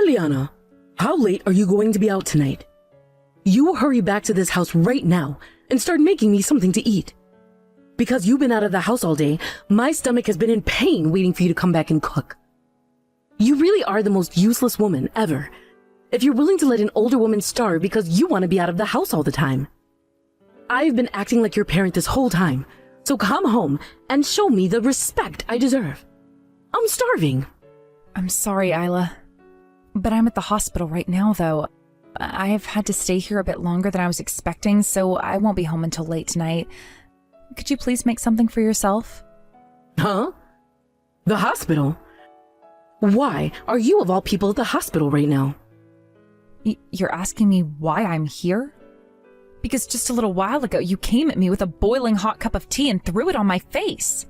Eliana, how late are you going to be out tonight? You hurry back to this house right now and start making me something to eat. Because you've been out of the house all day, my stomach has been in pain waiting for you to come back and cook. You really are the most useless woman ever, if you're willing to let an older woman starve because you want to be out of the house all the time. I've been acting like your parent this whole time, so come home and show me the respect I deserve. I'm starving. I'm sorry, Isla. But I'm at the hospital right now, though. I've had to stay here a bit longer than I was expecting, so I won't be home until late tonight. Could you please make something for yourself? Huh? The hospital? Why are you of all people at the hospital right now? You're asking me why I'm here? Because just a little while ago, you came at me with a boiling hot cup of tea and threw it on my face.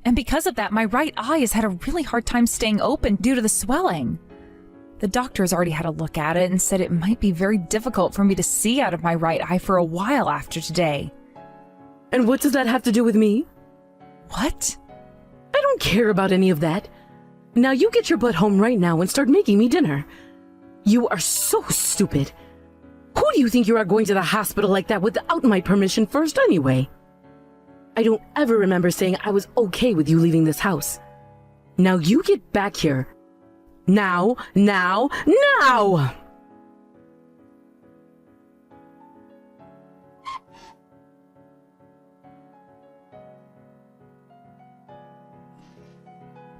And because of that, my right eye has had a really hard time staying open due to the swelling. The doctor's already had a look at it and said it might be very difficult for me to see out of my right eye for a while after today. And what does that have to do with me? What? I don't care about any of that. Now you get your butt home right now and start making me dinner. You are so stupid. Who do you think you are going to the hospital like that without my permission first anyway? I don't ever remember saying I was okay with you leaving this house. Now you get back here. Now!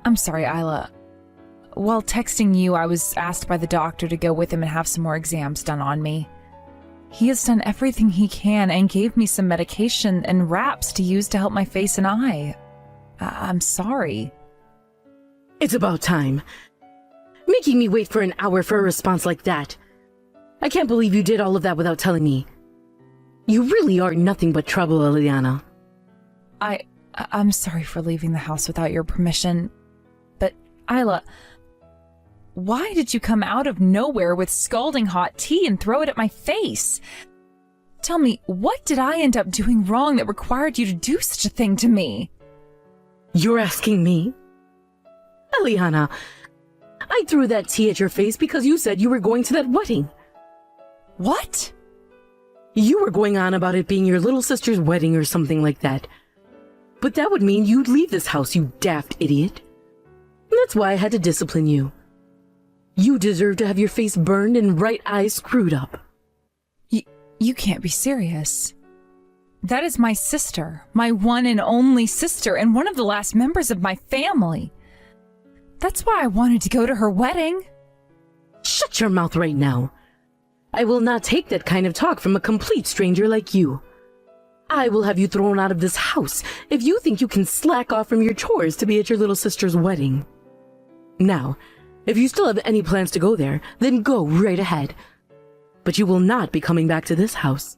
I'm sorry, Isla. While texting you, I was asked by the doctor to go with him and have some more exams done on me. He has done everything he can and gave me some medication and wraps to use to help my face and eye. I'm sorry. It's about time. Making me wait for an hour for a response like that. I can't believe you did all of that without telling me. You really are nothing but trouble, Eliana. I'm sorry for leaving the house without your permission, but Isla, why did you come out of nowhere with scalding hot tea and throw it at my face? Tell me, what did I end up doing wrong that required you to do such a thing to me? You're asking me? Eliana, I threw that tea at your face because you said you were going to that wedding. What? You were going on about it being your little sister's wedding or something like that. But that would mean you'd leave this house, you daft idiot. That's why I had to discipline you. You deserve to have your face burned and right eye screwed up. You can't be serious. That is my sister, my one and only sister, and one of the last members of my family. That's why I wanted to go to her wedding. Shut your mouth right now. I will not take that kind of talk from a complete stranger like you. I will have you thrown out of this house if you think you can slack off from your chores to be at your little sister's wedding. Now, if you still have any plans to go there, then go right ahead. But you will not be coming back to this house.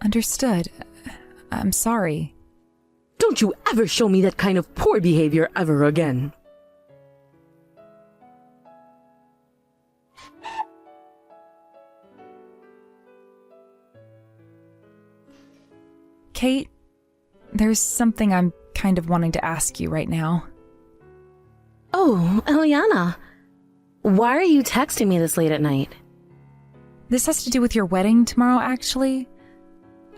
Understood. I'm sorry. Don't you ever show me that kind of poor behavior ever again. Kate, there's something I'm kind of wanting to ask you right now. Oh, Eliana. Why are you texting me this late at night? This has to do with your wedding tomorrow, actually.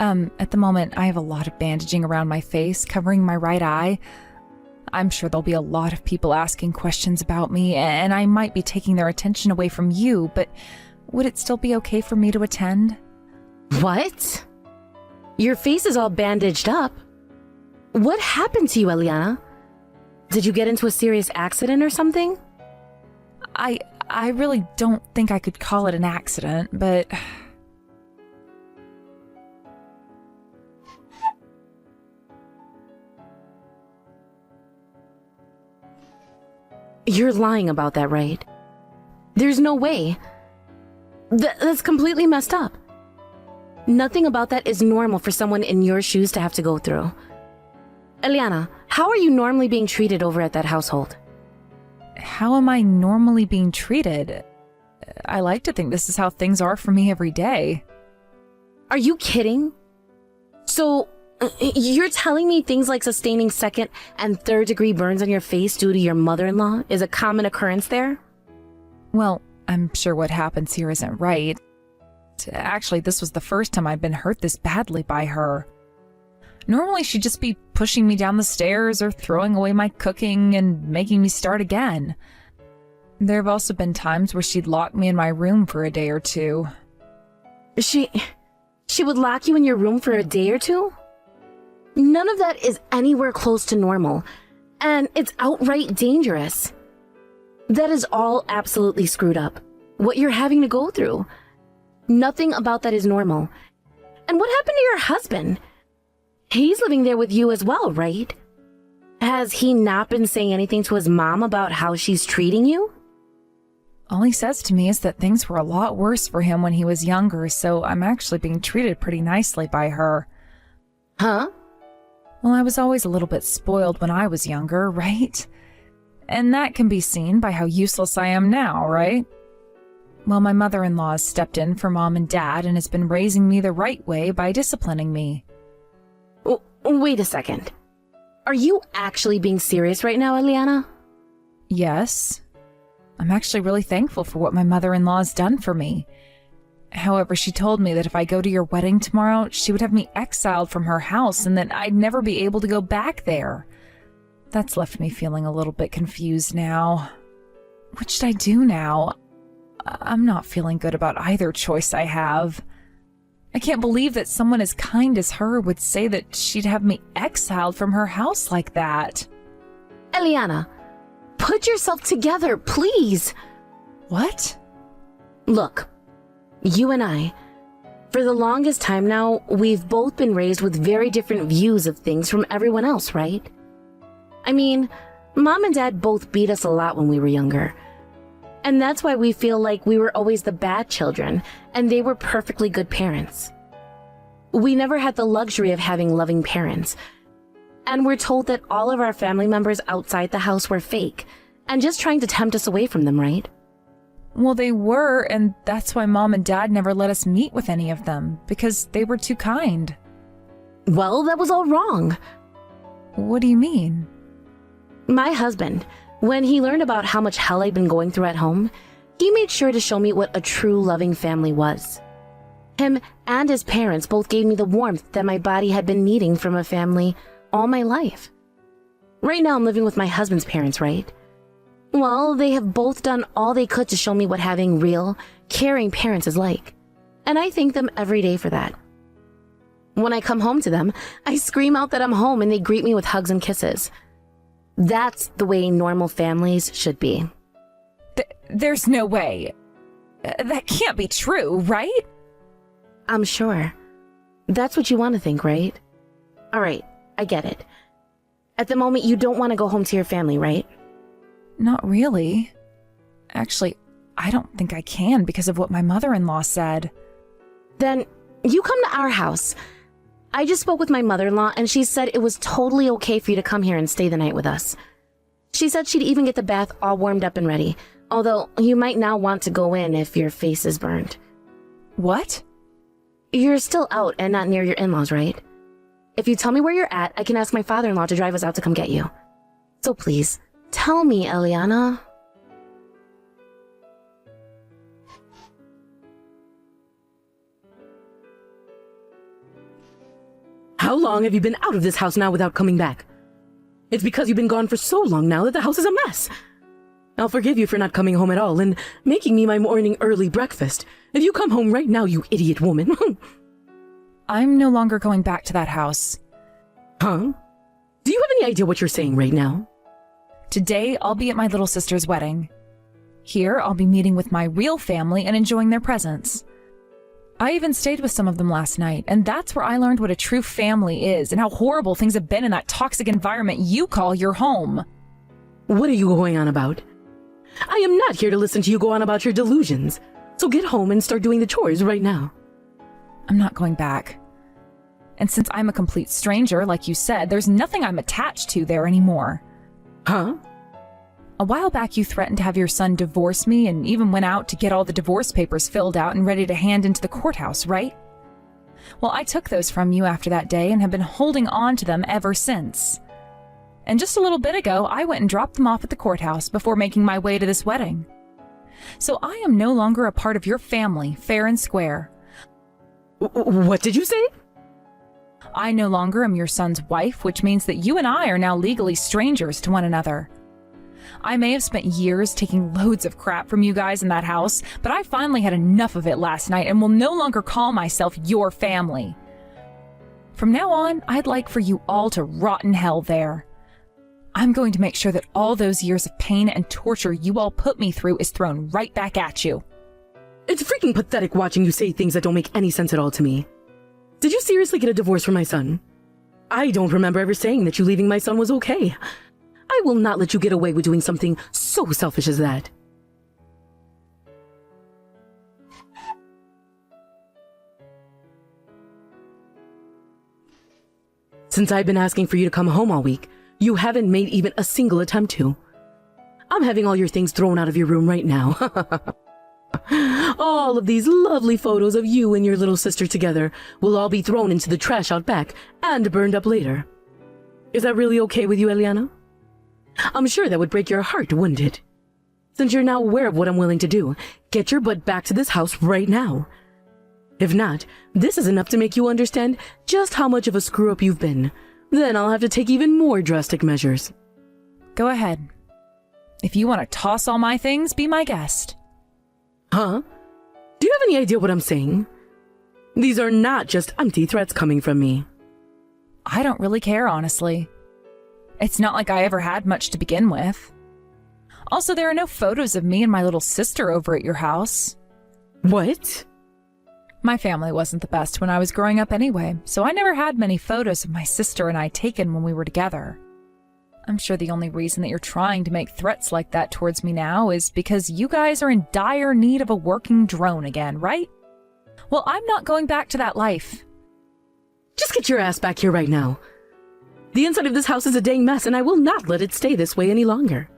At the moment, I have a lot of bandaging around my face, covering my right eye. I'm sure there'll be a lot of people asking questions about me, and I might be taking their attention away from you, but would it still be okay for me to attend? What? Your face is all bandaged up. What happened to you, Eliana? Did you get into a serious accident or something? I really don't think I could call it an accident, but... You're lying about that, right? There's no way. That's completely messed up. Nothing about that is normal for someone in your shoes to have to go through. Eliana, how are you normally being treated over at that household? How am I normally being treated? I like to think this is how things are for me every day. Are you kidding? So, you're telling me things like sustaining second and third degree burns on your face due to your mother-in-law is a common occurrence there? Well, I'm sure what happens here isn't right. Actually, this was the first time I'd been hurt this badly by her. Normally, she'd just be pushing me down the stairs or throwing away my cooking and making me start again. There have also been times where she'd lock me in my room for a day or two. She would lock you in your room for a day or two? None of that is anywhere close to normal, and it's outright dangerous. That is all absolutely screwed up. What you're having to go through. Nothing about that is normal. And what happened to your husband? He's living there with you as well, right? Has he not been saying anything to his mom about how she's treating you? All he says to me is that things were a lot worse for him when he was younger, so I'm actually being treated pretty nicely by her. Huh? Well, I was always a little bit spoiled when I was younger, right? And that can be seen by how useless I am now, right? Well, my mother-in-law has stepped in for Mom and Dad and has been raising me the right way by disciplining me. Wait a second. Are you actually being serious right now, Eliana? Yes. I'm actually really thankful for what my mother-in-law has done for me. However, she told me that if I go to your wedding tomorrow, she would have me exiled from her house and that I'd never be able to go back there. That's left me feeling a little bit confused now. What should I do now? I'm not feeling good about either choice I have. I can't believe that someone as kind as her would say that she'd have me exiled from her house like that. Eliana, put yourself together, please. What? Look, you and I, for the longest time now, we've both been raised with very different views of things from everyone else, right? I mean, Mom and Dad both beat us a lot when we were younger. And that's why we feel like we were always the bad children, and they were perfectly good parents. We never had the luxury of having loving parents. And we're told that all of our family members outside the house were fake, and just trying to tempt us away from them, right? Well, they were, and that's why Mom and Dad never let us meet with any of them, because they were too kind. Well, that was all wrong. What do you mean? My husband, when he learned about how much hell I'd been going through at home, he made sure to show me what a true loving family was. Him and his parents both gave me the warmth that my body had been needing from a family all my life. Right now I'm living with my husband's parents, right? Well, they have both done all they could to show me what having real, caring parents is like. And I thank them every day for that. When I come home to them, I scream out that I'm home and they greet me with hugs and kisses. That's the way normal families should be. There's no way. That can't be true, right? I'm sure. That's what you want to think, right? All right, I get it. At the moment, you don't want to go home to your family, right? Not really. Actually, I don't think I can because of what my mother-in-law said. Then you come to our house. I just spoke with my mother-in-law and she said it was totally okay for you to come here and stay the night with us. She said she'd even get the bath all warmed up and ready, although you might now want to go in if your face is burned. What? You're still out and not near your in-laws, right? If you tell me where you're at, I can ask my father-in-law to drive us out to come get you. So please, tell me, Eliana. How long have you been out of this house now without coming back? It's because you've been gone for so long now that the house is a mess. I'll forgive you for not coming home at all and making me my morning early breakfast. If you come home right now, you idiot woman. I'm no longer going back to that house. Huh? Do you have any idea what you're saying right now? Today, I'll be at my little sister's wedding. Here, I'll be meeting with my real family and enjoying their presence. I even stayed with some of them last night, and that's where I learned what a true family is and how horrible things have been in that toxic environment you call your home. What are you going on about? I am not here to listen to you go on about your delusions. So get home and start doing the chores right now. I'm not going back. And since I'm a complete stranger, like you said, there's nothing I'm attached to there anymore. Huh? A while back, you threatened to have your son divorce me and even went out to get all the divorce papers filled out and ready to hand into the courthouse, right? Well, I took those from you after that day and have been holding on to them ever since. And just a little bit ago, I went and dropped them off at the courthouse before making my way to this wedding. So I am no longer a part of your family, fair and square. What did you say? I no longer am your son's wife, which means that you and I are now legally strangers to one another. I may have spent years taking loads of crap from you guys in that house, but I finally had enough of it last night and will no longer call myself your family. From now on, I'd like for you all to rot in hell there. I'm going to make sure that all those years of pain and torture you all put me through is thrown right back at you. It's freaking pathetic watching you say things that don't make any sense at all to me. Did you seriously get a divorce from my son? I don't remember ever saying that you leaving my son was okay. I will not let you get away with doing something so selfish as that. Since I've been asking for you to come home all week, you haven't made even a single attempt to. I'm having all your things thrown out of your room right now. All of these lovely photos of you and your little sister together will all be thrown into the trash out back and burned up later. Is that really okay with you, Eliana? I'm sure that would break your heart, wouldn't it? Since you're now aware of what I'm willing to do, get your butt back to this house right now. If not, this is enough to make you understand just how much of a screw-up you've been. Then I'll have to take even more drastic measures. Go ahead. If you want to toss all my things, be my guest. Huh? Do you have any idea what I'm saying? These are not just empty threats coming from me. I don't really care, honestly. It's not like I ever had much to begin with. Also, there are no photos of me and my little sister over at your house. What? My family wasn't the best when I was growing up anyway, so I never had many photos of my sister and I taken when we were together. I'm sure the only reason that you're trying to make threats like that towards me now is because you guys are in dire need of a working drone again, right? Well, I'm not going back to that life. Just get your ass back here right now. The inside of this house is a dang mess, and I will not let it stay this way any longer.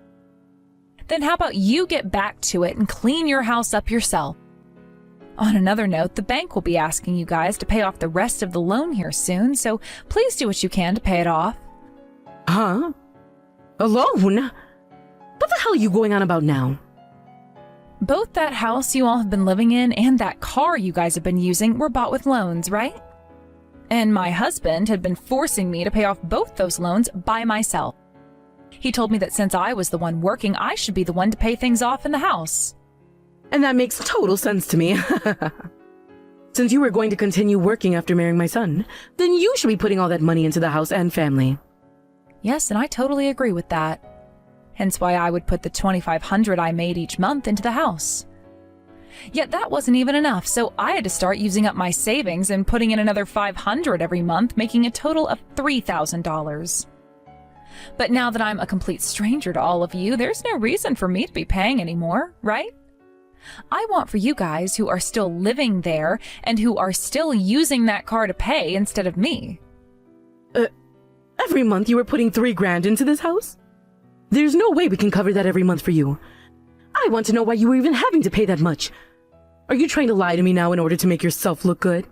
Then how about you get back to it and clean your house up yourself? On another note, the bank will be asking you guys to pay off the rest of the loan here soon, so please do what you can to pay it off. Huh? A loan? What the hell are you going on about now? Both that house you all have been living in and that car you guys have been using were bought with loans, right? And my husband had been forcing me to pay off both those loans by myself. He told me that since I was the one working, I should be the one to pay things off in the house. And that makes total sense to me. Since you were going to continue working after marrying my son, then you should be putting all that money into the house and family. Yes, and I totally agree with that. Hence why I would put the $2,500 I made each month into the house. Yet that wasn't even enough, so I had to start using up my savings and putting in another $500 every month, making a total of $3,000. But now that I'm a complete stranger to all of you, there's no reason for me to be paying anymore, right? I want for you guys who are still living there and who are still using that car to pay instead of me. Every month you were putting $3,000 into this house? There's no way we can cover that every month for you. I want to know why you were even having to pay that much. Are you trying to lie to me now in order to make yourself look good?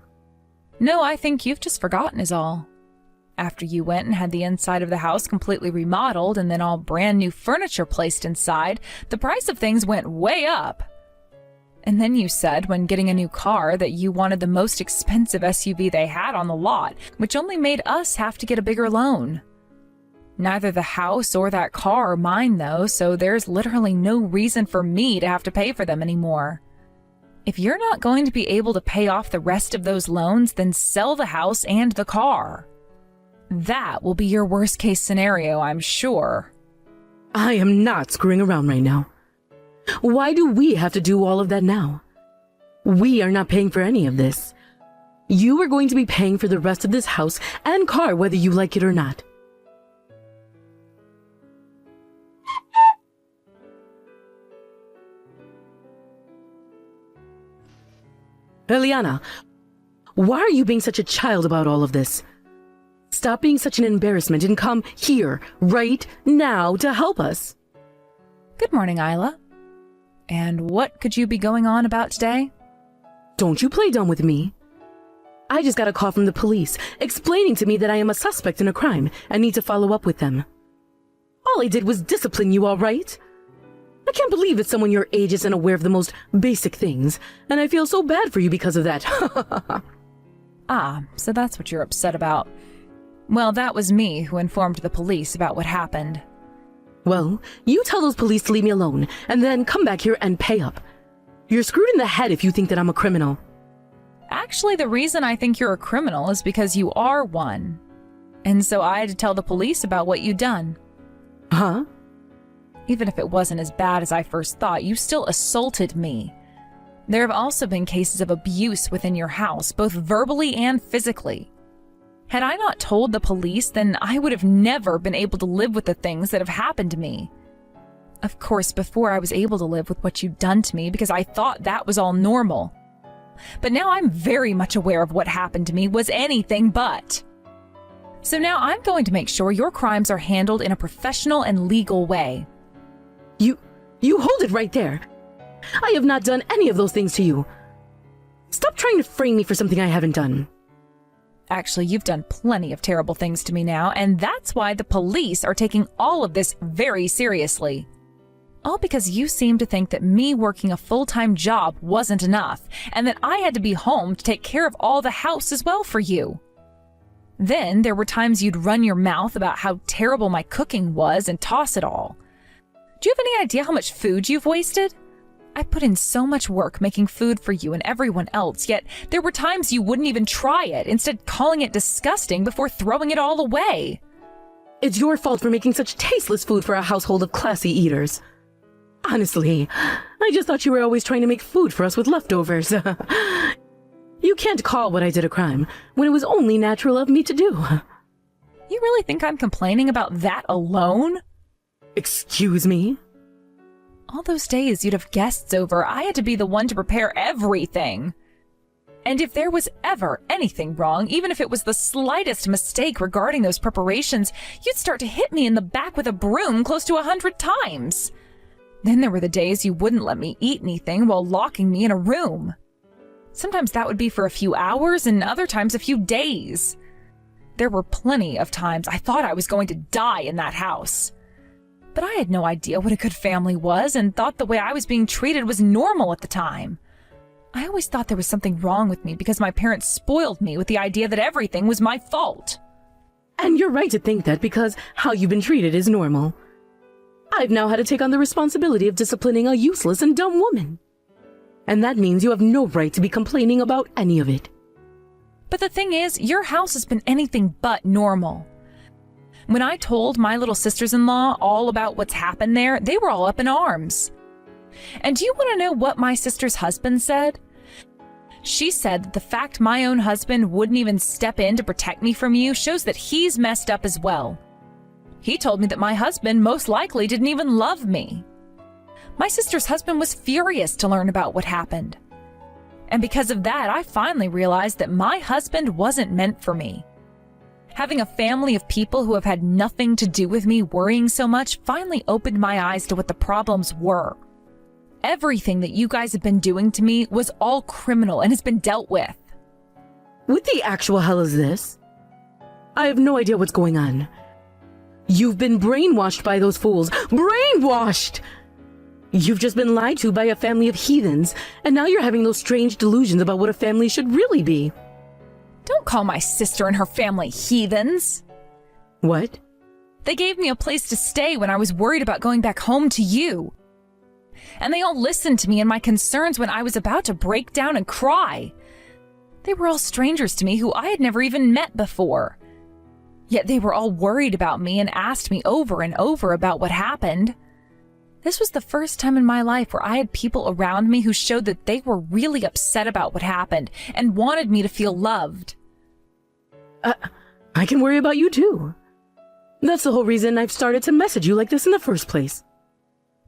No, I think you've just forgotten is all. After you went and had the inside of the house completely remodeled and then all brand new furniture placed inside, the price of things went way up. And then you said when getting a new car that you wanted the most expensive SUV they had on the lot, which only made us have to get a bigger loan. Neither the house or that car are mine though, so there's literally no reason for me to have to pay for them anymore. If you're not going to be able to pay off the rest of those loans, then sell the house and the car. That will be your worst case scenario, I'm sure. I am not screwing around right now. Why do we have to do all of that now? We are not paying for any of this. You are going to be paying for the rest of this house and car whether you like it or not. Eliana, why are you being such a child about all of this? Stop being such an embarrassment and come here, right now, to help us. Good morning, Isla. And what could you be going on about today? Don't you play dumb with me. I just got a call from the police explaining to me that I am a suspect in a crime and need to follow up with them. All I did was discipline you, all right? I can't believe that someone your age isn't aware of the most basic things, and I feel so bad for you because of that. Ah, so that's what you're upset about. Well, that was me who informed the police about what happened. Well, you tell those police to leave me alone, and then come back here and pay up. You're screwed in the head if you think that I'm a criminal. Actually, the reason I think you're a criminal is because you are one. And so I had to tell the police about what you'd done. Huh? Even if it wasn't as bad as I first thought, you still assaulted me. There have also been cases of abuse within your house, both verbally and physically. Had I not told the police, then I would have never been able to live with the things that have happened to me. Of course, before I was able to live with what you'd done to me because I thought that was all normal. But now I'm very much aware of what happened to me was anything but. So now I'm going to make sure your crimes are handled in a professional and legal way. You hold it right there. I have not done any of those things to you. Stop trying to frame me for something I haven't done. Actually, you've done plenty of terrible things to me now, and that's why the police are taking all of this very seriously. All because you seem to think that me working a full-time job wasn't enough, and that I had to be home to take care of all the house as well for you. Then there were times you'd run your mouth about how terrible my cooking was and toss it all. Do you have any idea how much food you've wasted? I put in so much work making food for you and everyone else, yet there were times you wouldn't even try it, instead calling it disgusting before throwing it all away. It's your fault for making such tasteless food for a household of classy eaters. Honestly, I just thought you were always trying to make food for us with leftovers. You can't call what I did a crime when it was only natural of me to do. You really think I'm complaining about that alone? Excuse me? All those days you'd have guests over, I had to be the one to prepare everything. And if there was ever anything wrong, even if it was the slightest mistake regarding those preparations, you'd start to hit me in the back with a broom close to 100 times. Then there were the days you wouldn't let me eat anything while locking me in a room. Sometimes that would be for a few hours and other times a few days. There were plenty of times I thought I was going to die in that house. But I had no idea what a good family was and thought the way I was being treated was normal at the time. I always thought there was something wrong with me because my parents spoiled me with the idea that everything was my fault. And you're right to think that because how you've been treated is normal. I've now had to take on the responsibility of disciplining a useless and dumb woman. And that means you have no right to be complaining about any of it. But the thing is, your house has been anything but normal. When I told my little sisters-in-law all about what's happened there, they were all up in arms. And do you want to know what my sister's husband said? She said that the fact my own husband wouldn't even step in to protect me from you shows that he's messed up as well. He told me that my husband most likely didn't even love me. My sister's husband was furious to learn about what happened. And because of that, I finally realized that my husband wasn't meant for me. Having a family of people who have had nothing to do with me worrying so much finally opened my eyes to what the problems were. Everything that you guys have been doing to me was all criminal and has been dealt with. What the actual hell is this? I have no idea what's going on. You've been brainwashed by those fools. Brainwashed! You've just been lied to by a family of heathens, and now you're having those strange delusions about what a family should really be. Don't call my sister and her family heathens. What? They gave me a place to stay when I was worried about going back home to you. And they all listened to me and my concerns when I was about to break down and cry. They were all strangers to me who I had never even met before. Yet they were all worried about me and asked me over and over about what happened. This was the first time in my life where I had people around me who showed that they were really upset about what happened and wanted me to feel loved. I can worry about you too. That's the whole reason I've started to message you like this in the first place.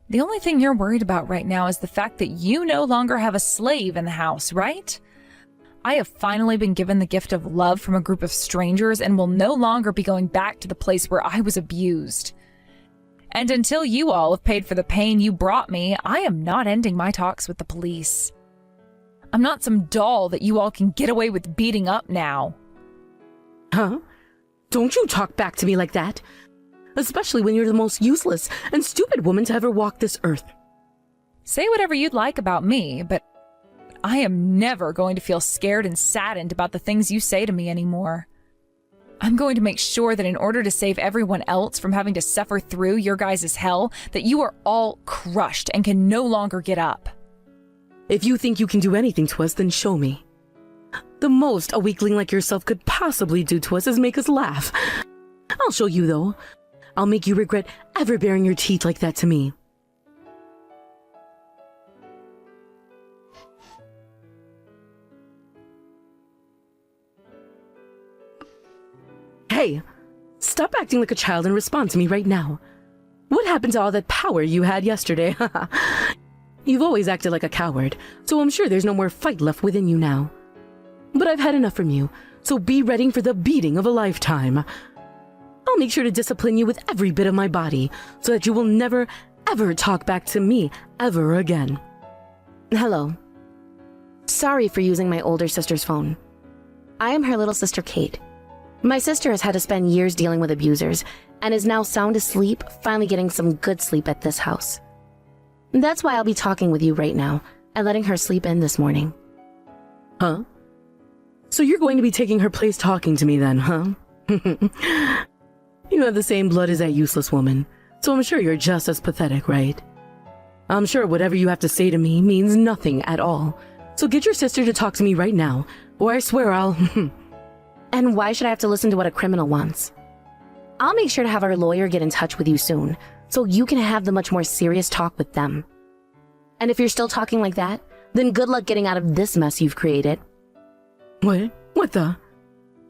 The only thing you're worried about right now is the fact that you no longer have a slave in the house, right? I have finally been given the gift of love from a group of strangers and will no longer be going back to the place where I was abused. And until you all have paid for the pain you brought me, I am not ending my talks with the police. I'm not some doll that you all can get away with beating up now. Huh? Don't you talk back to me like that. Especially when you're the most useless and stupid woman to ever walk this earth. Say whatever you'd like about me, but I am never going to feel scared and saddened about the things you say to me anymore. I'm going to make sure that in order to save everyone else from having to suffer through your guys' hell, that you are all crushed and can no longer get up. If you think you can do anything to us, then show me. The most a weakling like yourself could possibly do to us is make us laugh. I'll show you, though. I'll make you regret ever baring your teeth like that to me. Hey, stop acting like a child and respond to me right now. What happened to all that power you had yesterday? You've always acted like a coward, so I'm sure there's no more fight left within you now. But I've had enough from you, so be ready for the beating of a lifetime. I'll make sure to discipline you with every bit of my body, so that you will never, ever talk back to me ever again. Hello. Sorry for using my older sister's phone. I am her little sister Kate. My sister has had to spend years dealing with abusers and is now sound asleep, finally getting some good sleep at this house. That's why I'll be talking with you right now and letting her sleep in this morning. Huh? So you're going to be taking her place talking to me then, huh? You have the same blood as that useless woman, so I'm sure you're just as pathetic, right? I'm sure whatever you have to say to me means nothing at all. So get your sister to talk to me right now, or I swear I'll... And why should I have to listen to what a criminal wants? I'll make sure to have our lawyer get in touch with you soon, so you can have the much more serious talk with them. And if you're still talking like that, then good luck getting out of this mess you've created. What? What the?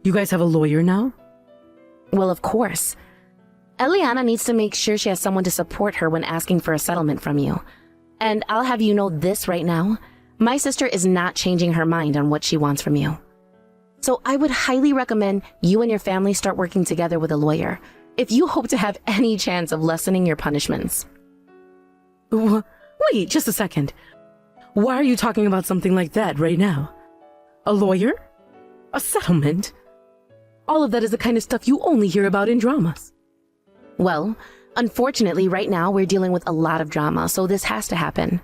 You guys have a lawyer now? Well, of course. Eliana needs to make sure she has someone to support her when asking for a settlement from you. And I'll have you know this right now. My sister is not changing her mind on what she wants from you. So I would highly recommend you and your family start working together with a lawyer if you hope to have any chance of lessening your punishments. Wait, just a second. Why are you talking about something like that right now? A lawyer? A settlement? All of that is the kind of stuff you only hear about in dramas. Well, unfortunately, right now we're dealing with a lot of drama, so this has to happen.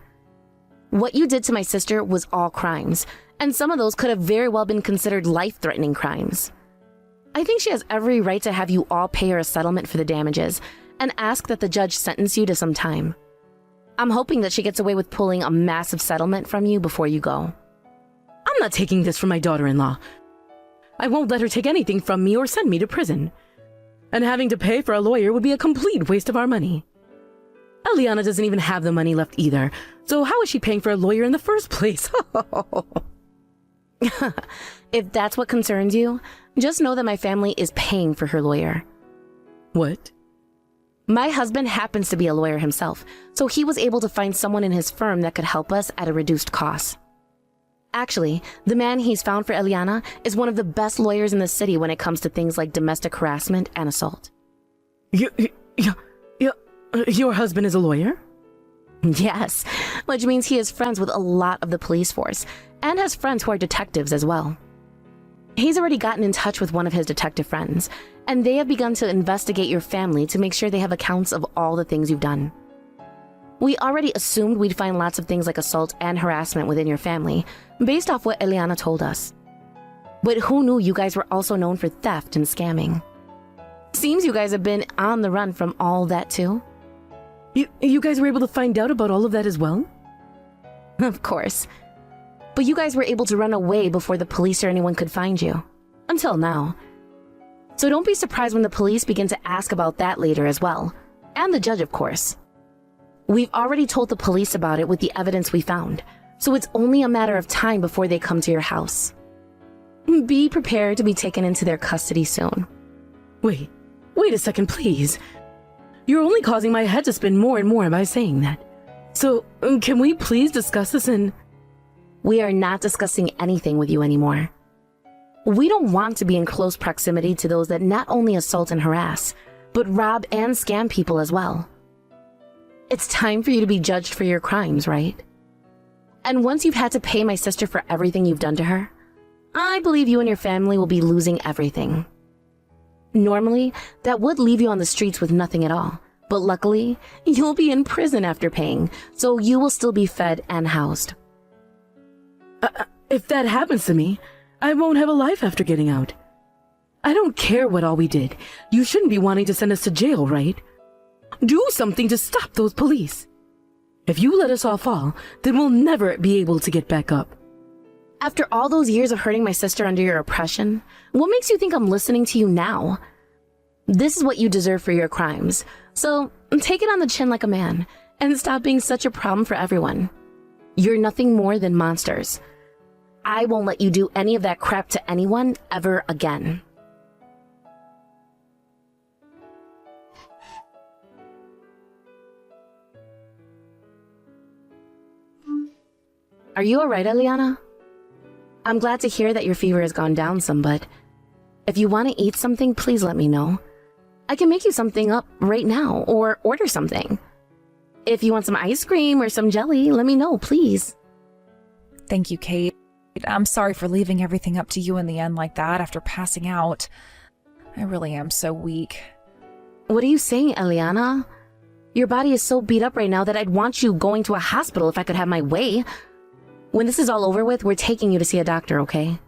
What you did to my sister was all crimes, and some of those could have very well been considered life-threatening crimes. I think she has every right to have you all pay her a settlement for the damages and ask that the judge sentence you to some time. I'm hoping that she gets away with pulling a massive settlement from you before you go. I'm not taking this from my daughter-in-law. I won't let her take anything from me or send me to prison. And having to pay for a lawyer would be a complete waste of our money. Eliana doesn't even have the money left either, so how is she paying for a lawyer in the first place? If that's what concerns you, just know that my family is paying for her lawyer. What? My husband happens to be a lawyer himself, so he was able to find someone in his firm that could help us at a reduced cost. Actually, the man he's found for Eliana is one of the best lawyers in the city when it comes to things like domestic harassment and assault. Your husband is a lawyer? Yes, which means he is friends with a lot of the police force and has friends who are detectives as well. He's already gotten in touch with one of his detective friends, and they have begun to investigate your family to make sure they have accounts of all the things you've done. We already assumed we'd find lots of things like assault and harassment within your family, based off what Eliana told us. But who knew you guys were also known for theft and scamming? Seems you guys have been on the run from all that too. You guys were able to find out about all of that as well? Of course. But you guys were able to run away before the police or anyone could find you. Until now. So don't be surprised when the police begin to ask about that later as well. And the judge, of course. We've already told the police about it with the evidence we found, so it's only a matter of time before they come to your house. Be prepared to be taken into their custody soon. Wait a second, please. You're only causing my head to spin more and more by saying that. So, can we please discuss this in... We are not discussing anything with you anymore. We don't want to be in close proximity to those that not only assault and harass, but rob and scam people as well. It's time for you to be judged for your crimes, right? And once you've had to pay my sister for everything you've done to her, I believe you and your family will be losing everything. Normally, that would leave you on the streets with nothing at all, But luckily, you'll be in prison after paying, so you will still be fed and housed. If that happens to me, I won't have a life after getting out. I don't care what all we did. You shouldn't be wanting to send us to jail, right? Do something to stop those police. If you let us all fall, then we'll never be able to get back up. After all those years of hurting my sister under your oppression, what makes you think I'm listening to you now? This is what you deserve for your crimes. So take it on the chin like a man and stop being such a problem for everyone. You're nothing more than monsters. I won't let you do any of that crap to anyone ever again. Are you alright, Eliana? I'm glad to hear that your fever has gone down some, but if you want to eat something, please let me know. I can make you something up right now, or order something. If you want some ice cream or some jelly, let me know, please. Thank you, Kate. I'm sorry for leaving everything up to you in the end like that after passing out. I really am so weak. What are you saying, Eliana? Your body is so beat up right now that I'd want you going to a hospital if I could have my way. When this is all over with, we're taking you to see a doctor, okay?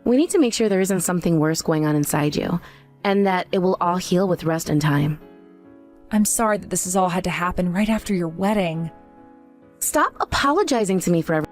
We need to make sure there isn't something worse going on inside you, and that it will all heal with rest and time. I'm sorry that this has all had to happen right after your wedding. Stop apologizing to me for everything.